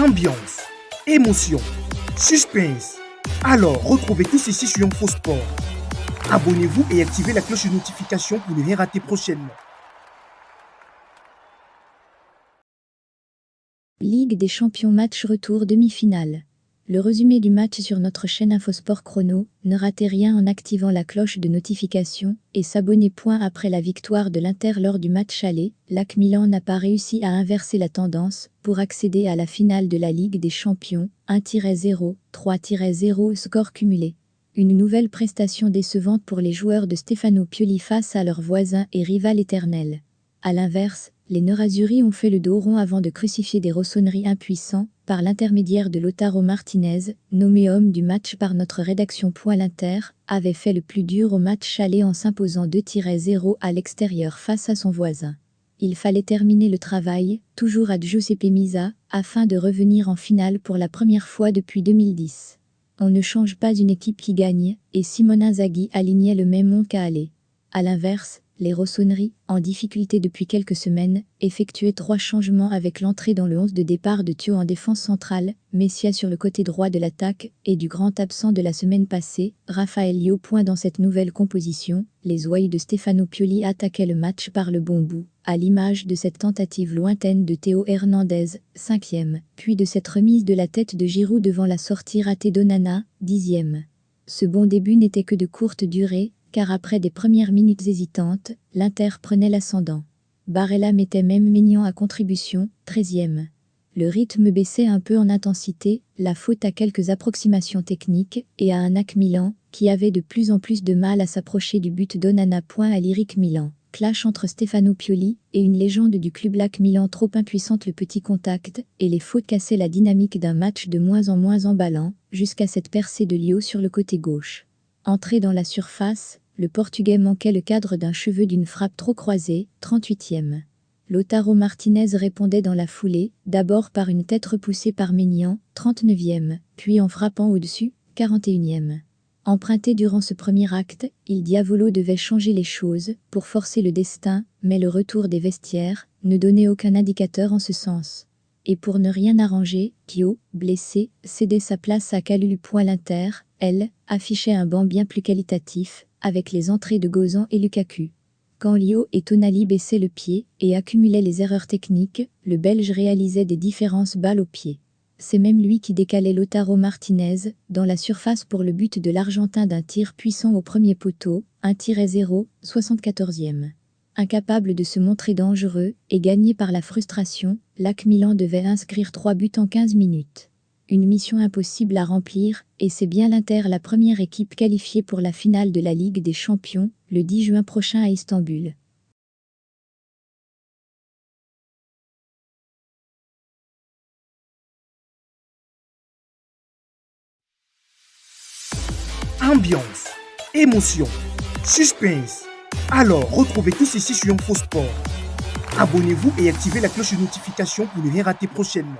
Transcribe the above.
Ambiance, émotion, suspense. Alors, retrouvez tout ceci sur InfoSport. Abonnez-vous et activez la cloche de notification pour ne rien rater prochainement. Ligue des champions match retour demi-finale. Le résumé du match sur notre chaîne InfoSport Chrono, ne ratez rien en activant la cloche de notification et s'abonnez. Après la victoire de l'Inter lors du match aller, l'AC Milan n'a pas réussi à inverser la tendance pour accéder à la finale de la Ligue des champions, 1-0, 3-0 score cumulé. Une nouvelle prestation décevante pour les joueurs de Stefano Pioli face à leurs voisins et rival éternel. A l'inverse, les Nerazzurri ont fait le dos rond avant de crucifier des rossonneries impuissants par l'intermédiaire de Lautaro Martinez, nommé homme du match par notre rédaction. L'Inter avait fait le plus dur au match aller en s'imposant 2-0 à l'extérieur face à son voisin. Il fallait terminer le travail, toujours à Giuseppe Meazza, afin de revenir en finale pour la première fois depuis 2010. On ne change pas une équipe qui gagne, et Simone Inzaghi alignait le même monde qu'à aller. A l'inverse, les rossonneries, en difficulté depuis quelques semaines, effectuaient 3 changements avec l'entrée dans le 11 de départ de Thio en défense centrale, Messia sur le côté droit de l'attaque, et du grand absent de la semaine passée, Rafael Leao. Dans cette nouvelle composition, les ouailles de Stefano Pioli attaquaient le match par le bon bout, à l'image de cette tentative lointaine de Théo Hernandez, 5e, puis de cette remise de la tête de Giroud devant la sortie ratée d'Onana, 10e. Ce bon début n'était que de courte durée, car après des premières minutes hésitantes, l'Inter prenait l'ascendant. Barella mettait même Maignan à contribution, 13e. Le rythme baissait un peu en intensité, la faute à quelques approximations techniques et à un AC Milan qui avait de plus en plus de mal à s'approcher du but d'Onana. À l'Iric Milan. Clash entre Stefano Pioli et une légende du club AC Milan trop impuissante. Le petit contact et les fautes cassaient la dynamique d'un match de moins en moins emballant, jusqu'à cette percée de Leao sur le côté gauche. Entré dans la surface, le Portugais manquait le cadre d'un cheveu d'une frappe trop croisée, 38e. Lautaro Martinez répondait dans la foulée, d'abord par une tête repoussée par Maignan, 39e, puis en frappant au-dessus, 41e. Emprunté durant ce premier acte, Il Diavolo devait changer les choses pour forcer le destin, mais le retour des vestiaires ne donnait aucun indicateur en ce sens. Et pour ne rien arranger, Thio, blessé, cédait sa place à Kalulu. L'Inter, elle, affichait un banc bien plus qualitatif, avec les entrées de Gozan et Lukaku. Quand Leao et Tonali baissaient le pied et accumulaient les erreurs techniques, le Belge réalisait des différences balles au pied. C'est même lui qui décalait Lautaro Martinez dans la surface pour le but de l'Argentin d'un tir puissant au premier poteau, 1-0, 74e. Incapable de se montrer dangereux et gagné par la frustration, l'AC Milan devait inscrire 3 buts en 15 minutes. Une mission impossible à remplir, et c'est bien l'Inter la première équipe qualifiée pour la finale de la Ligue des Champions, le 10 juin prochain à Istanbul. Ambiance, émotion, suspense. Alors, retrouvez tout ceci sur InfoSport. Abonnez-vous et activez la cloche de notification pour ne rien rater prochainement.